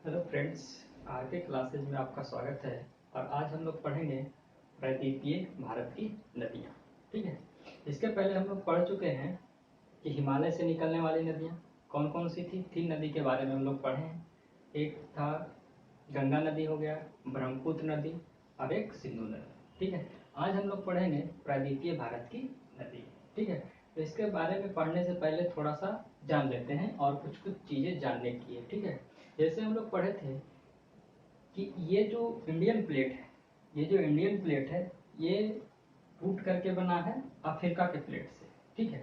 Hello friends, आज के classes में आपका स्वागत है। और आज हम लोग पढ़ेंगे प्रायद्वीपीय भारत की नदियाँ। ठीक है, इसके पहले हम लोग पढ़ चुके हैं कि हिमालय से निकलने वाली नदियाँ कौन कौन सी थी। 3 नदी के बारे में हम लोग पढ़े हैं। एक था गंगा नदी हो गया, ब्रह्मपुत्र नदी और एक सिंधु नदी। ठीक है, आज हम लोग पढ़ेंगे प्रायद्वीपीय भारत की नदी। ठीक है, तो इसके बारे में पढ़ने से पहले थोड़ा सा जान लेते हैं और कुछ कुछ चीज़ें जानने की है। ठीक है, जैसे हम लोग पढ़े थे कि ये जो इंडियन प्लेट है ये टूट करके बना है अफ्रीका के प्लेट से। ठीक है,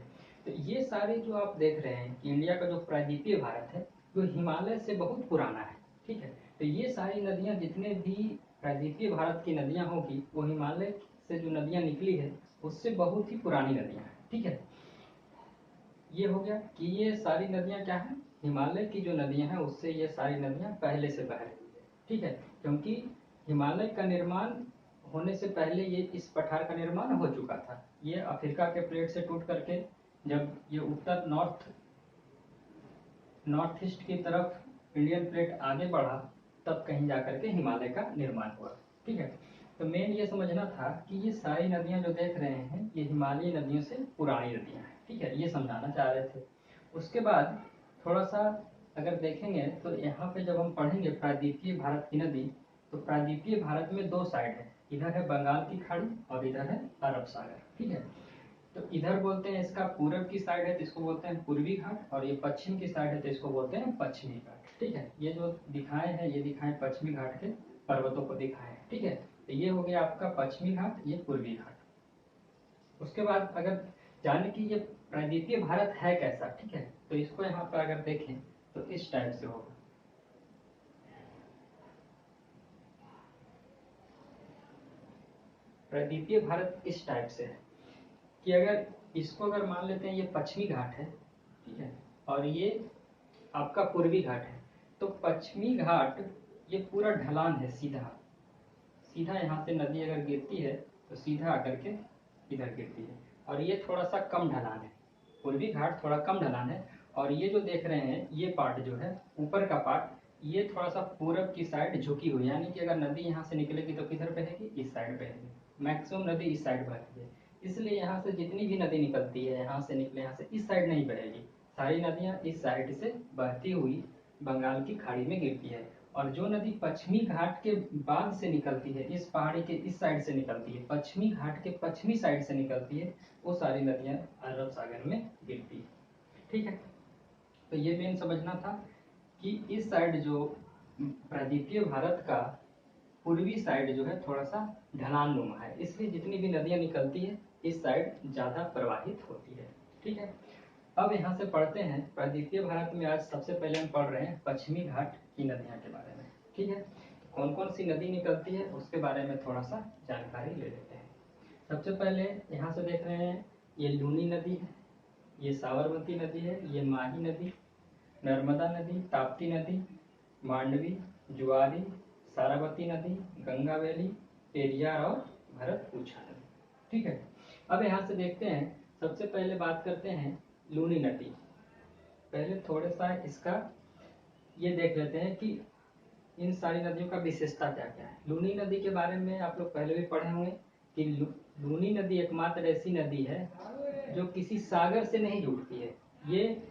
तो ये सारे जो आप देख रहे हैं कि इंडिया का जो प्रायद्वीपीय भारत है वो हिमालय से बहुत पुराना है। ठीक है, तो ये सारी नदियाँ जितने भी प्रायद्वीपीय भारत की नदियाँ होगी वो हिमालय से जो नदियाँ निकली है उससे बहुत ही पुरानी नदियाँ हैं। ठीक है, ये हो गया कि ये सारी नदियाँ क्या हैं, हिमालय की जो नदियाँ हैं उससे ये सारी नदियाँ पहले से बह रही है। ठीक है, क्योंकि हिमालय का निर्माण होने से पहले ये इस पठार का निर्माण हो चुका था। ये अफ्रीका के प्लेट से टूट करके जब ये उत्तर नॉर्थ ईस्ट की तरफ इंडियन प्लेट आगे बढ़ा तब कहीं जाकर के हिमालय का निर्माण हुआ। ठीक है, तो मेन ये समझना था कि ये सारी नदियाँ जो देख रहे हैं ये हिमालयी नदियों से पुरानी नदियाँ हैं। ठीक है, ये समझाना चाह रहे थे। उसके बाद थोड़ा सा अगर देखेंगे तो यहाँ पे जब हम पढ़ेंगे प्रायद्वीपीय भारत की नदी, तो प्रायद्वीपीय भारत में 2 साइड है, इधर है बंगाल की खाड़ी और इधर है अरब सागर। ठीक है, तो इधर बोलते हैं इसका पूरब की साइड है तो इसको बोलते हैं पूर्वी घाट, और ये पश्चिम की साइड है तो इसको बोलते हैं पश्चिमी घाट। ठीक है, ये जो दिखाए हैं ये दिखाए पश्चिमी घाट के पर्वतों को दिखाए हैं। ठीक है, तो ये हो गया आपका पश्चिमी घाट, ये पूर्वी घाट। उसके बाद अगर जाने की ये प्रायद्वीपीय भारत है कैसा, ठीक है, तो इसको यहाँ पर अगर देखें तो इस टाइप से होगा। प्रायद्वीपीय भारत इस टाइप से है कि अगर इसको अगर मान लेते हैं ये पश्चिमी घाट है, ठीक है, और ये आपका पूर्वी घाट है, तो पश्चिमी घाट ये पूरा ढलान है, सीधा सीधा यहाँ से नदी अगर गिरती है तो सीधा आकर के इधर गिरती है, और ये थोड़ा सा कम ढलान है, पूर्वी घाट थोड़ा कम ढलान है। और ये जो देख रहे हैं ये पार्ट जो है ऊपर का पार्ट, ये थोड़ा सा पूरब की साइड झुकी हुई है, यानी कि अगर नदी यहाँ से निकलेगी तो किधर बहेगी, इस साइड बहेगी। मैक्सिमम नदी इस साइड बहती है, इसलिए यहाँ से जितनी भी नदी निकलती है यहाँ से निकले, यहाँ से इस साइड नहीं बहेगी, सारी नदियाँ इस साइड से बहती हुई बंगाल की खाड़ी में गिरती है। और जो नदी पश्चिमी घाट के बाद से निकलती है, इस पहाड़ी के इस साइड से निकलती है, पश्चिमी घाट के पश्चिमी साइड से निकलती है, वो सारी नदियाँ अरब सागर में गिरती है। ठीक है, तो ये मेन समझना था कि इस साइड जो प्रायद्वीपीय भारत का पूर्वी साइड जो है थोड़ा सा ढलान नुमा है, इसलिए जितनी भी नदियाँ निकलती है इस साइड ज़्यादा प्रवाहित होती है। ठीक है, अब यहाँ से पढ़ते हैं प्रायद्वीपीय भारत में। आज सबसे पहले हम पढ़ रहे हैं पश्चिमी घाट की नदियाँ के बारे में। ठीक है, कौन कौन सी नदी निकलती है उसके बारे में थोड़ा सा जानकारी ले लेते हैं। सबसे पहले यहाँ से देख रहे हैं ये लूनी नदी है, ये साबरमती नदी है, ये माही नदी, नर्मदा नदी, ताप्ती नदी, मांडवी, जुआरी, सारावती नदी, गंगा वैली, पेरियार और भरतपुछा नदी। ठीक है, अब यहाँ से देखते हैं, सबसे पहले बात करते हैं लूनी नदी। पहले थोड़ा सा इसका ये देख लेते हैं कि इन सारी नदियों का विशेषता क्या क्या है। लूनी नदी के बारे में आप लोग पहले भी पढ़े होंगे कि लूनी नदी एकमात्र ऐसी नदी है जो किसी सागर से नहीं जुड़ती है, ये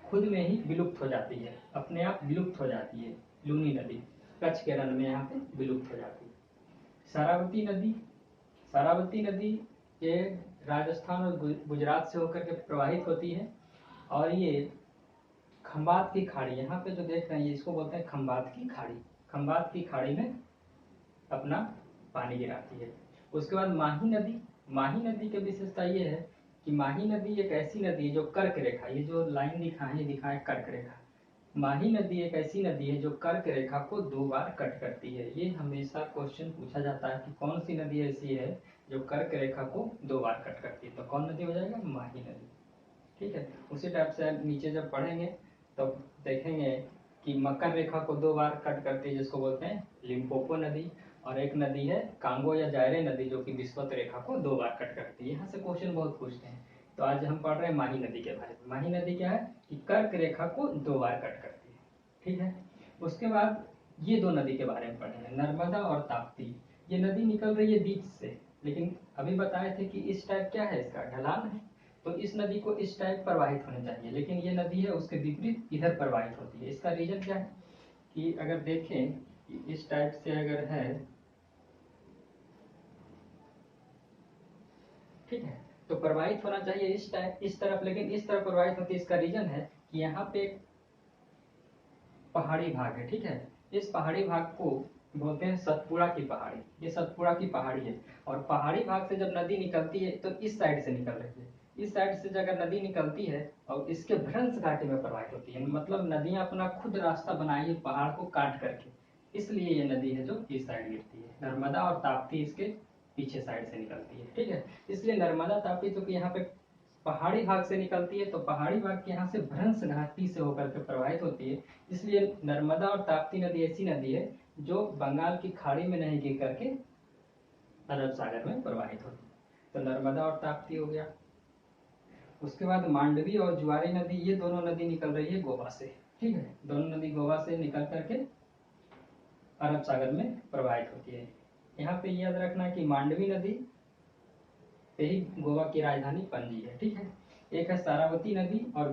खुद में ही विलुप्त हो जाती है, अपने आप विलुप्त हो जाती है। लूनी नदी कच्छ के रण में यहाँ पे विलुप्त हो जाती है। सारावती नदी ये राजस्थान और गुजरात से होकर के प्रवाहित होती है, और ये खंबात की खाड़ी, यहाँ पे जो देख रहे हैं इसको बोलते हैं खंबात की खाड़ी, खंबात की खाड़ी में अपना पानी गिराती है। उसके बाद माही नदी की विशेषता ये है कि माही नदी एक ऐसी नदी है जो कर्क रेखा, ये जो लाइन दिखाए कर्क रेखा, माही नदी एक ऐसी नदी है जो कर्क रेखा को 2 बार कट करती है। ये हमेशा क्वेश्चन पूछा जाता है कि कौन सी नदी ऐसी है जो कर्क रेखा को 2 बार कट करती है, तो कौन नदी हो जाएगा, माही नदी। ठीक है, उसी टाइप से नीचे जब पढ़ेंगे तो देखेंगे कि मकर रेखा को 2 बार कट करती है, जिसको बोलते हैं लिम्पोपो नदी, और एक नदी है कांगो या जायरे नदी जो कि विषुवत रेखा को 2 बार कट करती है। यहाँ से क्वेश्चन बहुत पूछते हैं, तो आज हम पढ़ रहे हैं माही नदी के बारे में। माही नदी क्या है कि कर्क रेखा को 2 बार कट करती है। ठीक है, उसके बाद ये दो नदी के बारे में पढ़े हैं, नर्मदा और ताप्ती। ये नदी निकल रही है बीच से, लेकिन अभी बताए थे कि इस टाइप क्या है, इसका ढलान है, तो इस नदी को इस टाइप प्रवाहित होने चाहिए, लेकिन ये नदी है उसके विपरीत इधर प्रवाहित होती है। इसका रीजन क्या है कि अगर देखें कि इस टाइप से अगर है, ठीक है, तो प्रवाहित होना चाहिए इस टाइप इस तरफ, लेकिन इस तरफ प्रवाहित होती है। इसका रीजन है कि यहाँ पे एक पहाड़ी भाग है, ठीक है, इस पहाड़ी भाग को बोलते हैं सतपुड़ा की पहाड़ी। ये सतपुड़ा की पहाड़ी है, और पहाड़ी भाग से जब नदी निकलती है तो इस साइड से निकल रही है। इस साइड से अगर नदी निकलती है और इसके भ्रंश घाटी में प्रवाहित होती है, मतलब नदियां अपना खुद रास्ता बनाई है पहाड़ को काट करके, इसलिए ये नदी है जो इस साइड गिरती है। नर्मदा और ताप्ती इसके पीछे साइड से निकलती है, ठीक है। इसलिए नर्मदा ताप्ती जो कि यहाँ पे पहाड़ी भाग से निकलती है, तो पहाड़ी भाग के यहाँ से भ्रंश घाटी से होकर के प्रवाहित होती है। इसलिए नर्मदा और ताप्ती नदी ऐसी नदी है जो बंगाल की खाड़ी में नहीं गिर करके अरब सागर में प्रवाहित होती है। तो नर्मदा और ताप्ती हो गया। उसके बाद मांडवी और जुआरी नदी, ये दोनों नदी निकल रही है गोवा से, ठीक है, दोनों नदी गोवा से निकल करके अरब सागर में प्रवाहित होती है। यहाँ पे याद रखना कि मांडवी नदी पे ही गोवा की राजधानी पणजी है, ठीक है। एक है सारावती नदी और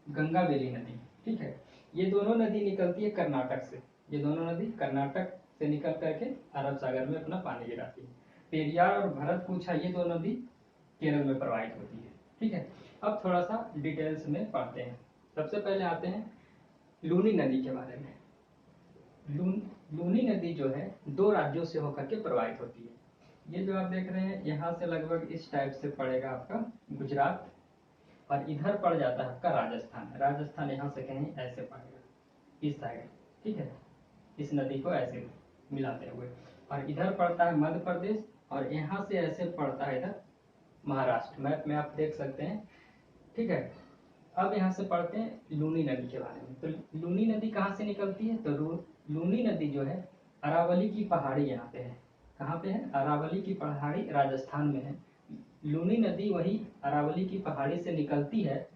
गंगावेली नदी, ठीक है। ये दोनों नदी निकलती है कर्नाटक से, ये दोनों नदी कर्नाटक से निकल करके अरब सागर में अपना पानी गिराती है। पेरियार और भरतपुछा ये दो नदी केरल में प्रवाहित होती है, ठीक है। अब थोड़ा सा डिटेल्स में पढ़ते हैं। सबसे पहले आते हैं लूनी नदी के बारे में। लूनी नदी जो है दो राज्यों से होकर के प्रवाहित होती है। ये जो आप देख रहे हैं यहाँ से लगभग इस टाइप से पड़ेगा आपका गुजरात, और इधर पड़ जाता है आपका राजस्थान। राजस्थान यहाँ से कहीं ऐसे पड़ेगा इस साइड, ठीक है, इस नदी को ऐसे मिलाते हुए, और इधर पड़ता है मध्य प्रदेश, और यहाँ से ऐसे पड़ता है इधर महाराष्ट्र। मैप में आप देख सकते हैं, ठीक है। अब यहाँ से पढ़ते हैं लूनी नदी के बारे में। तो लूनी नदी कहाँ से निकलती है, तो लूनी नदी जो है अरावली की पहाड़ी यहाँ पे है। कहाँ पे है, अरावली की पहाड़ी राजस्थान में है। लूनी नदी वही अरावली की पहाड़ी से निकलती है,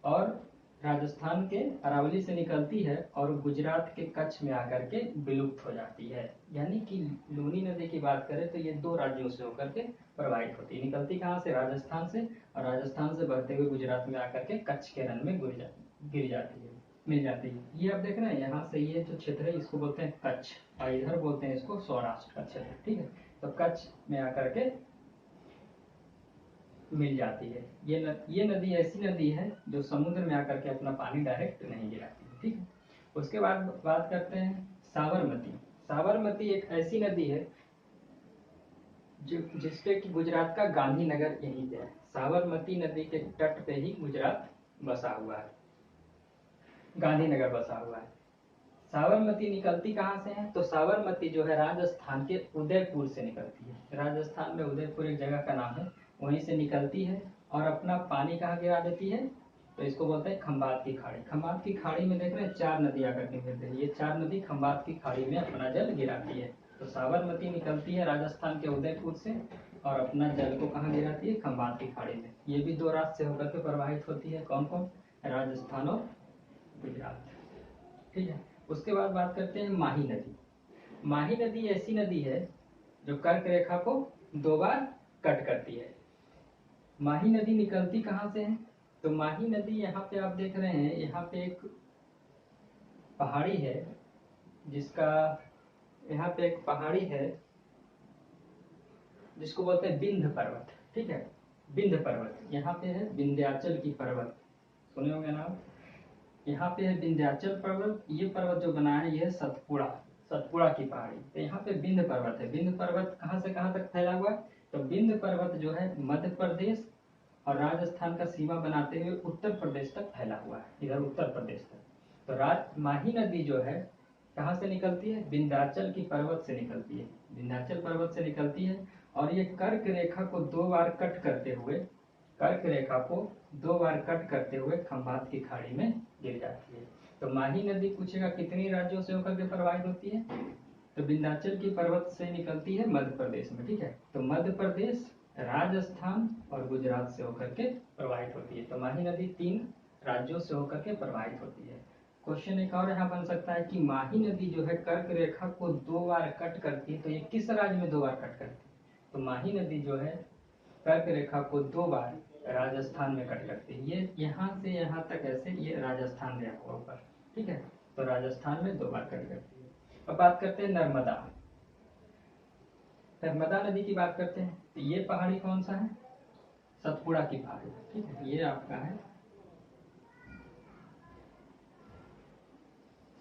और राजस्थान के अरावली से निकलती है और गुजरात के कच्छ में आकर के विलुप्त हो जाती है। यानी कि लूनी नदी की बात करें तो ये दो राज्यों से होकर के प्रवाहित होती है। निकलती कहाँ से, राजस्थान से, और राजस्थान से बहते हुए गुजरात में आकर के कच्छ के रण में गिर जाती है, मिल जाती है। ये आप देख रहे हैं यहाँ से ये जो क्षेत्र है इसको बोलते हैं कच्छ, और इधर बोलते हैं इसको सौराष्ट्र का क्षेत्र, ठीक है। तो कच्छ में आकर के मिल जाती है। ये नदी ऐसी नदी है जो समुद्र में आकर के अपना पानी डायरेक्ट नहीं गिराती है, ठीक है। उसके बाद बात करते हैं साबरमती। साबरमती एक ऐसी नदी है जिसपे कि गुजरात का गांधीनगर यहीं पे है। साबरमती नदी के तट पे ही गुजरात बसा हुआ है, गांधीनगर बसा हुआ है। साबरमती निकलती कहाँ से है, तो साबरमती जो है राजस्थान के उदयपुर से निकलती है। राजस्थान में उदयपुर एक जगह का नाम है, वहीं से निकलती है और अपना पानी कहाँ गिरा देती है, तो इसको बोलते हैं खंबात की खाड़ी। खंबात की खाड़ी में देख रहे हैं चार नदी आकर के मिलते हैं, ये चार नदी खंबात की खाड़ी में अपना जल गिराती है। तो साबरमती निकलती है राजस्थान के उदयपुर से और अपना जल को कहाँ गिराती है, खंबात की खाड़ी में। ये भी दो राज्य से होकर के प्रवाहित होती है, कौन कौन, राजस्थान और गुजरात, ठीक है। उसके बाद बात करते हैं माही नदी। माही नदी ऐसी नदी है जो कर्क रेखा को दो बार कट करती है। माही नदी निकलती कहाँ से है, तो माही नदी यहाँ पे आप देख रहे हैं, यहाँ पे एक पहाड़ी है जिसका, यहाँ पे एक पहाड़ी है जिसको बोलते हैं विंध्य पर्वत, ठीक है, विंध्य पर्वत। यहाँ पे है विंध्याचल की पर्वत, सुने होंगे नाम। यहाँ पे है विंध्याचल पर्वत। ये पर्वत जो बना है ये है सतपुड़ा की पहाड़ी। तो यहाँ पे विंध्य पर्वत है। विंध्य पर्वत कहाँ से कहाँ तक फैला हुआ है, तो विंध्य पर्वत जो है मध्य प्रदेश और राजस्थान का सीमा बनाते हुए उत्तर प्रदेश तक फैला हुआ है, इधर उत्तर प्रदेश तक। तो माही नदी जो है कहाँ से निकलती है, विंध्याचल की पर्वत से निकलती है, विंध्याचल पर्वत से निकलती है, और ये कर्क रेखा को दो बार कट करते हुए, कर्क रेखा को दो बार कट करते हुए खंबात की खाड़ी में गिर जाती है। तो माही नदी पूछेगा कितनी राज्यों से होकर के प्रवाहित होती है, तो विंध्याचल की पर्वत से निकलती है मध्य प्रदेश में, ठीक है। तो मध्य प्रदेश, राजस्थान और गुजरात से होकर के प्रवाहित होती है। तो माही नदी तीन राज्यों से होकर के प्रवाहित होती है। क्वेश्चन एक और यहाँ बन सकता है कि माही नदी जो है कर्क रेखा को 2 बार कट करती है, तो ये किस राज्य में 2 बार कट करती है? तो माही नदी जो है कर्क रेखा को 2 बार राजस्थान में कट करती है। ये यहाँ से यहाँ तक ऐसे ये राजस्थान गया हुआ ऊपर, ठीक है, तो राजस्थान में 2 बार कट करती है। अब बात करते हैं नर्मदा। नर्मदा नदी की बात करते हैं, तो ये पहाड़ी कौन सा है? सतपुड़ा की पहाड़ी, ठीक है, ये आपका है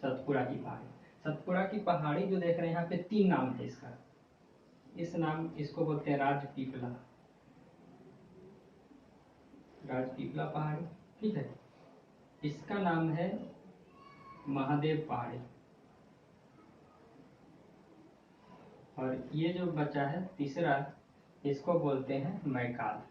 सतपुड़ा की पहाड़ी। सतपुड़ा की पहाड़ी जो देख रहे हैं यहाँ पे 3 नाम है इसका। इसको बोलते हैं राजपीपला, राजपीपला पहाड़ी, ठीक है। इसका नाम है महादेव पहाड़ी, और ये जो बचा है तीसरा, इसको बोलते हैं मैकाल।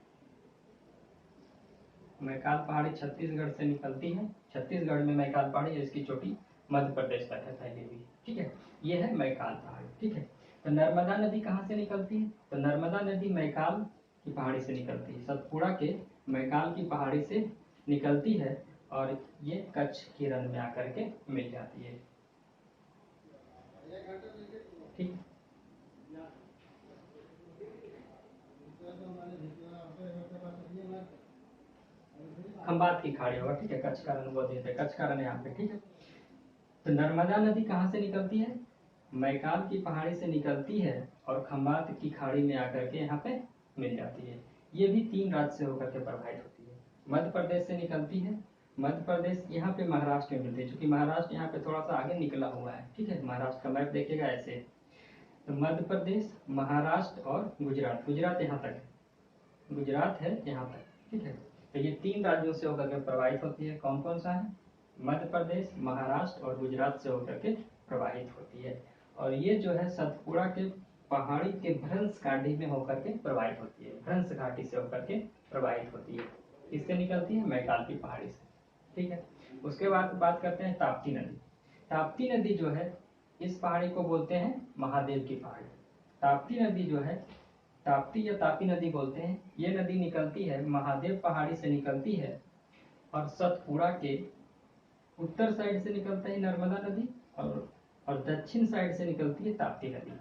मैकाल पहाड़ी छत्तीसगढ़ से निकलती है, छत्तीसगढ़ में मैकाल पहाड़ी है, इसकी चोटी मध्य प्रदेश तक है पहले भी, ठीक है। ये है मैकाल पहाड़ी, ठीक है। तो नर्मदा नदी कहाँ से निकलती है? तो नर्मदा नदी मैकाल की पहाड़ी से निकलती है, सतपुड़ा के मैकाल की पहाड़ी से निकलती है, और ये कच्छ की रन में आकर के मिल जाती है, ठीक। खंबात की खाड़ी होगा, ठीक है, कच्छ का रन वो देते, कच्छ का रन यहाँ पे, ठीक है। तो नर्मदा नदी कहाँ से निकलती है? मैकाल की पहाड़ी से निकलती है, और खंबात की खाड़ी में आकर के यहाँ पे मिल जाती है। ये भी 3 राज्य से होकर के प्रभावित होती है। मध्य प्रदेश से निकलती है, मध्य प्रदेश यहाँ पे महाराष्ट्र में मिलती है, क्योंकि महाराष्ट्र यहाँ पे थोड़ा सा आगे निकला हुआ है, ठीक है। महाराष्ट्र का मैप देखेगा ऐसे, तो मध्य प्रदेश, महाराष्ट्र और गुजरात, गुजरात यहाँ तक है, गुजरात है यहाँ तक, ठीक है। तो ये 3 राज्यों से होकर के प्रभावित होती है। कौन कौन सा है? मध्य प्रदेश, महाराष्ट्र और गुजरात से होकर के प्रवाहित होती है। और ये जो है सतपुड़ा के पहाड़ी के भ्रंश घाटी में होकर के प्रवाहित होती है, भ्रंश घाटी से होकर के प्रवाहित होती है। किससे निकलती है? मैकाल की पहाड़ी से, ठीक है। उसके बाद बात करते हैं ताप्ती नदी। ताप्ती नदी जो है, इस पहाड़ी को बोलते हैं महादेव की पहाड़ी। ताप्ती नदी जो है, ताप्ती या तापी नदी बोलते हैं, ये नदी निकलती है महादेव पहाड़ी से निकलती है, और सतपुड़ा के उत्तर साइड से निकलता है नर्मदा नदी, और दक्षिण साइड से निकलती है ताप्ती नदी।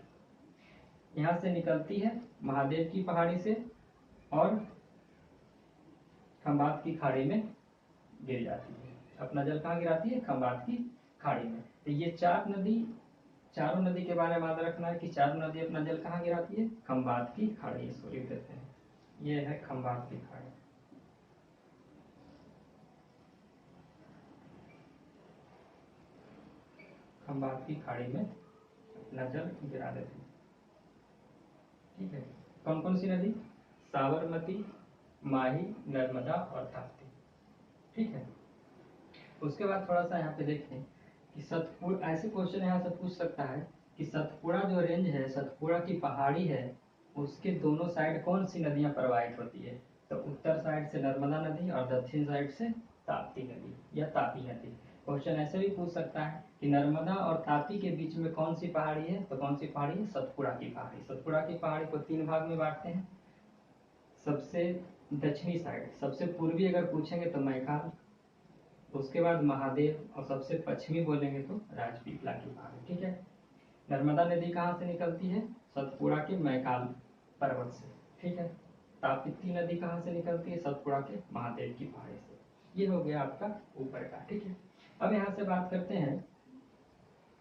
यहाँ से निकलती है महादेव की पहाड़ी से, और खंबात की खाड़ी में गिर जाती है। अपना जल कहाँ गिराती है? खंबात की खाड़ी में। तो ये चारों नदी के बारे में याद रखना है कि चारों नदी अपना जल कहाँ गिराती है? खंबात की खाड़ी, इसको लिख देते हैं, ये है खंबात की खाड़ी। खंबात की खाड़ी में अपना जल गिरा देते हैं, ठीक है। कौन कौन सी नदी? साबरमती, माही, नर्मदा और ताप्ती, ठीक है। उसके बाद थोड़ा सा यहाँ पे देखें कि सतपुड़ा, ऐसे क्वेश्चन यहाँ से पूछ सकता है कि सतपुड़ा जो रेंज है, सतपुड़ा की पहाड़ी है, उसके दोनों साइड कौन सी नदियां प्रवाहित होती है? तो उत्तर साइड से नर्मदा नदी, और दक्षिण साइड से ताप्ती नदी या तापी नदी। क्वेश्चन ऐसे भी पूछ सकता है कि नर्मदा और तापी के बीच में कौन सी पहाड़ी है? तो कौन सी पहाड़ी है? सतपुड़ा की पहाड़ी। सतपुड़ा की पहाड़ी को 3 भाग में बांटते हैं। सबसे दक्षिणी साइड, सबसे पूर्वी अगर पूछेंगे तो मैकाल, उसके बाद महादेव, और सबसे पश्चिमी बोलेंगे तो राजपीपला की पहाड़ी, ठीक है। नर्मदा नदी कहाँ से निकलती है? सतपुड़ा के मैकाल पर्वत से, ठीक है। ताप्ती नदी कहाँ से निकलती है? सतपुड़ा के महादेव की पहाड़ी से। ये हो गया आपका ऊपर का, ठीक है। अब यहाँ से बात करते हैं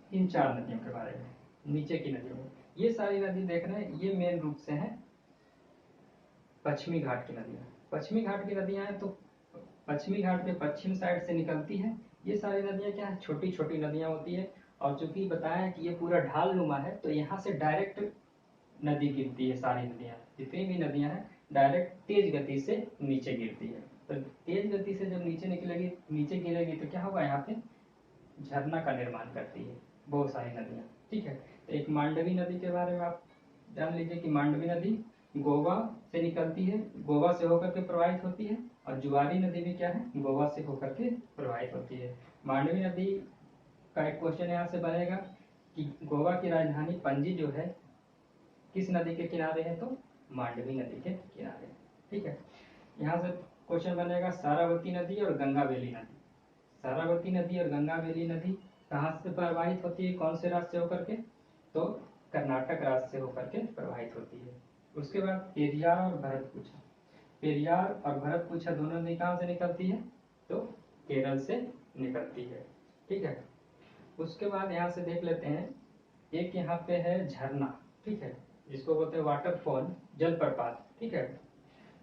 इन 4 नदियों के बारे में, नीचे की नदियों में। ये सारी नदी देख रहे हैं, ये मेन रूप से है पश्चिमी घाट की नदियां। पश्चिमी घाट की नदियां हैं, तो पश्चिमी घाट के पश्चिम साइड से निकलती है। ये सारी नदियां क्या है? छोटी छोटी नदियां होती है, और चूंकि बताया है कि ये पूरा ढाल नुमा है, तो यहाँ से डायरेक्ट नदी गिरती है। सारी नदियां, जितनी भी नदियां हैं, डायरेक्ट तेज गति से नीचे गिरती है। तो तेज गति से जब नीचे निकलेगी, नीचे गिरेगी, तो क्या होगा? यहाँ पे झरना का निर्माण करती है बहुत सारी नदियां, ठीक है। तो एक मांडवी नदी के बारे में आप जान लीजिए कि मांडवी नदी गोवा से निकलती है, गोवा से होकर के प्रवाहित होती है, और जुआरी नदी भी क्या है? गोवा से होकर के प्रवाहित होती है। मांडवी नदी का एक क्वेश्चन यहाँ से बनेगा कि गोवा की राजधानी पणजी जो है, किस नदी के किनारे है? तो मांडवी नदी के किनारे, ठीक है। यहाँ से क्वेश्चन बनेगा सारावती नदी और गंगावेली नदी। सारावती नदी और गंगावेली नदी कहाँ से प्रवाहित होती है, कौन से राज्य से होकर के, तो कर्नाटक राज्य से होकर के प्रवाहित होती है। उसके बाद पेरियार और भरतपुछा, पेरियार और भरतपुछा दोनों नदी कहाँ से निकलती है, तो केरल से निकलती है। ठीक है, उसके बाद यहाँ से देख लेते हैं, एक यहाँ पे है झरना, ठीक है, जिसको बोलते हैं वाटरफॉल, जलप्रपात। ठीक है,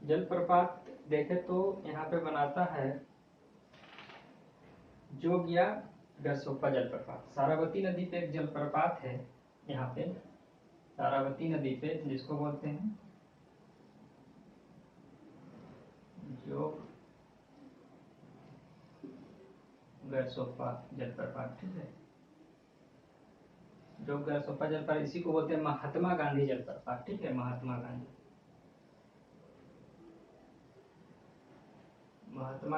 जलप्रपात देखे तो यहाँ पे बनाता है जोगिया गरसोप्पा जलप्रपात। सारावती नदी पे एक जलप्रपात है यहाँ पे, सारावती नदी पे, जिसको बोलते हैं जोग गरसोप्पा जलप्रपात। ठीक है, जोग गरसोप्पा जलप्रपात, इसी को बोलते हैं महात्मा गांधी जलप्रपात। ठीक है, महात्मा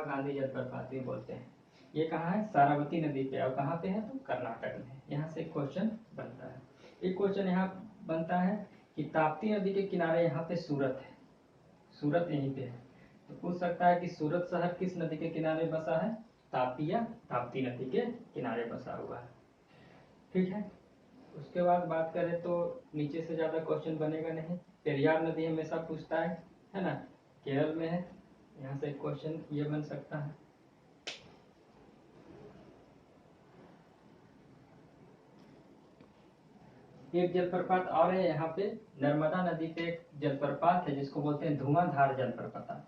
गांधी जलप्रपात भी बोलते हैं। ये कहाँ है, सारावती नदी पे, और कहाँ पे है, तो कर्नाटक में। यहाँ से क्वेश्चन बनता है। एक क्वेश्चन यहाँ बनता है कि ताप्ती नदी के किनारे यहाँ पे सूरत है, सूरत यहीं पे है, तो पूछ सकता है कि सूरत शहर किस नदी के किनारे बसा है, ताप्ती या ताप्ती नदी के किनारे बसा हुआ है। ठीक है, उसके बाद बात करें तो नीचे से ज्यादा क्वेश्चन बनेगा नहीं। पेरियार नदी हमेशा पूछता है ना, केरल में है, यहाँ से क्वेश्चन ये बन सकता है। एक जलप्रपात और है यहाँ पे, नर्मदा नदी पे एक जलप्रपात है जिसको बोलते हैं धुआंधार जलप्रपात।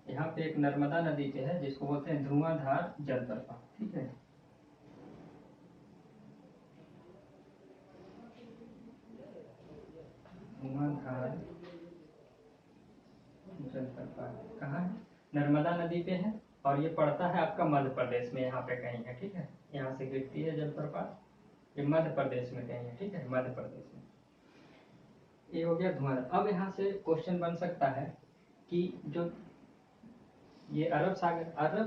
यहाँ पे एक नर्मदा नदी पे है जिसको बोलते हैं धुआंधार जलप्रपात। ठीक है, धुआंधार जलप्रपात कहाँ है, नर्मदा नदी पे है, और ये पड़ता है आपका मध्य प्रदेश में, यहाँ पे कहीं है। ठीक है, यहाँ से गिरती है जलप्रपात, ये मध्य प्रदेश में कहीं है। ठीक है, मध्य प्रदेश में। ये हो गया धुआं। अब यहाँ से क्वेश्चन बन सकता है कि जो ये अरब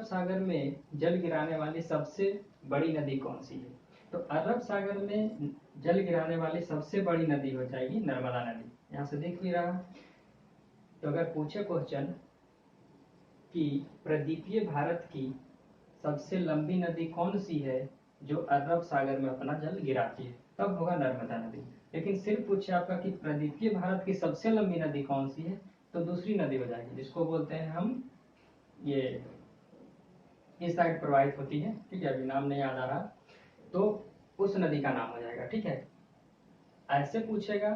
सागर में जल गिराने वाली सबसे बड़ी नदी कौन सी है, तो अरब सागर में जल गिराने वाली सबसे बड़ी नदी हो जाएगी नर्मदा नदी। यहाँ से दिख भी रहा। तो अगर पूछे क्वेश्चन कि प्रदीपीय भारत की सबसे लंबी नदी कौन सी है जो अरब सागर में अपना जल गिराती है, तब होगा नर्मदा नदी। लेकिन सिर्फ पूछे आपका कि प्रदीपीय भारत की सबसे लंबी नदी कौन सी है, तो दूसरी नदी हो जाएगी जिसको बोलते हैं हम, ये इस साइड प्रवाहित होती है। ठीक है, अभी नाम नहीं याद आ रहा, तो उस नदी का नाम हो जाएगा। ठीक है, ऐसे पूछेगा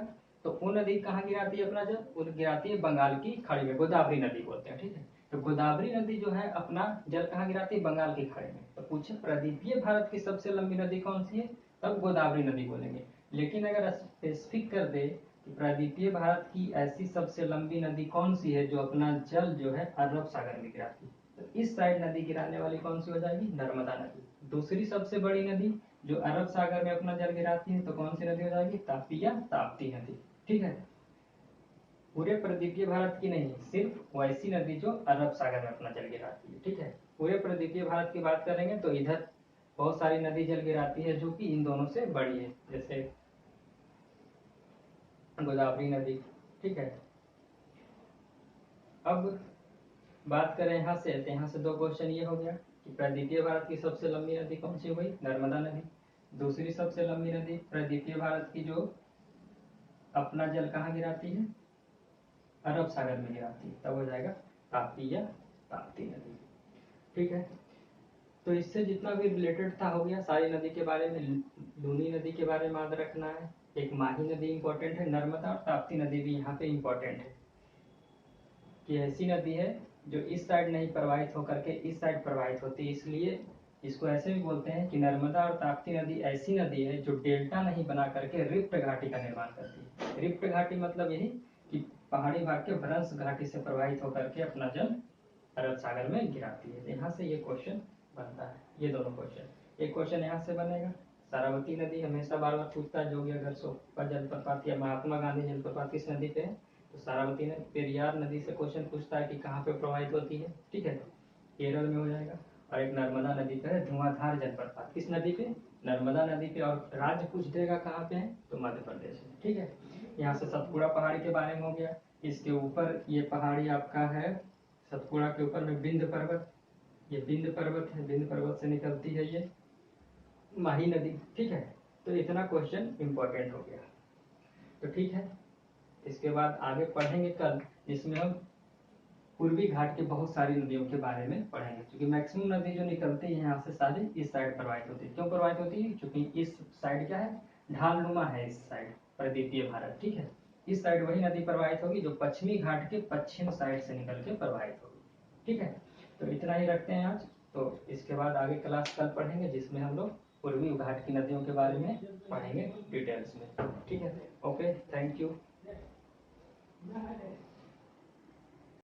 तो वो नदी कहाँ गिराती है अपना जल, वो गिराती है बंगाल की खाड़ी में, गोदावरी नदी बोलते हैं। ठीक है, तो गोदावरी नदी जो है अपना जल कहाँ गिराती है, बंगाल की खाड़ी में। तो पूछे प्रदीपीय भारत की सबसे लंबी नदी कौन सी है, तब गोदावरी नदी बोलेंगे। लेकिन अगर स्पेसिफिक कर दे कि प्रदीपीय भारत की ऐसी सबसे लंबी नदी कौन सी है जो अपना जल जो है अरब सागर में गिराती है, तो इस साइड नदी गिराने वाली कौन सी हो जाएगी, नर्मदा नदी। दूसरी सबसे बड़ी नदी जो अरब सागर में अपना जल गिराती है, तो कौन सी नदी हो जाएगी, ताप्ती या ताप्ती नदी। ठीक है, पूरे प्रदीपीय भारत की नहीं, सिर्फ वैसी नदी जो अरब सागर में अपना जल गिराती है। ठीक है, पूरे प्रदीपीय भारत की बात करेंगे तो इधर बहुत सारी नदी जल गिराती है जो कि इन दोनों से बड़ी है, जैसे गोदावरी नदी। ठीक है, अब बात करें यहाँ से, तो यहाँ से दो क्वेश्चन ये हो गया कि प्रदीपीय भारत की सबसे लंबी नदी कौन सी हुई, नर्मदा नदी। दूसरी सबसे लंबी नदी प्रदीपीय भारत की जो अपना जल कहाँ गिराती है, अरब सागर में गिराती है, तब हो जाएगा ताप्ती या ताप्ती नदी। ठीक है, तो इससे जितना भी रिलेटेड था हो गया। सारी नदी के बारे में, लूनी नदी के बारे में याद रखना है, एक माही नदी इंपॉर्टेंट है, नर्मदा और ताप्ती नदी भी यहाँ पे इंपॉर्टेंट है कि ऐसी नदी है जो इस साइड नहीं प्रवाहित होकर के इस साइड प्रवाहित होती है, इसलिए इसको ऐसे भी बोलते हैं कि नर्मदा और ताप्ती नदी ऐसी नदी है जो डेल्टा नहीं बना करके रिफ्ट घाटी का निर्माण करती है। रिफ्ट घाटी मतलब यही कि पहाड़ी भाग के भ्रंश घाटी से प्रवाहित होकर के अपना जल अरब सागर में गिराती है। यहाँ से ये क्वेश्चन बनता है, ये दोनों क्वेश्चन। एक क्वेश्चन यहाँ से बनेगा, सारावती नदी हमेशा बार बार पूछता है, जोगी गरसोप्पा जलप्रपात या महात्मा गांधी जलप्रपात किस नदी पे है, तो सारावती नदी। पेरियार नदी से क्वेश्चन पूछता है कि कहाँ पे प्रवाहित होती है, ठीक है, केरल में हो जाएगा। और एक नर्मदा नदी पे है धुआंधार जलप्रपात, किस नदी पे, नर्मदा नदी पे। और राज्य पूछ देगा कहाँ पे है, तो मध्य प्रदेश में। ठीक है, यहाँ से सतपुड़ा पहाड़ी के बारे में हो गया। इसके ऊपर ये पहाड़ी आपका है, सतपुड़ा के ऊपर में विंध्य पर्वत, ये विंध्य पर्वत है, विंध्य पर्वत से निकलती है ये माही नदी। ठीक है, तो इतना क्वेश्चन इंपॉर्टेंट हो गया। तो ठीक है, इसके बाद आगे पढ़ेंगे कल, जिसमें हम पूर्वी घाट के बहुत सारी नदियों के बारे में पढ़ेंगे, क्योंकि मैक्सिमम नदी जो निकलती है यहाँ से सारी इस साइड प्रवाहित होती है। क्यों प्रवाहित होती है? क्योंकि इस साइड क्या है, ढालनुमा है इस साइड, प्रद्वीपीय भारत। ठीक है, इस साइड वही नदी प्रवाहित होगी जो पश्चिमी घाट के पश्चिम साइड से निकल के प्रवाहित होगी। ठीक है, तो इतना ही रखते हैं आज। तो इसके बाद आगे क्लास कल पढ़ेंगे, जिसमें हम लोग पूर्वी घाट की नदियों के बारे में पढ़ेंगे डिटेल्स में। ठीक है, ओके, थैंक यू।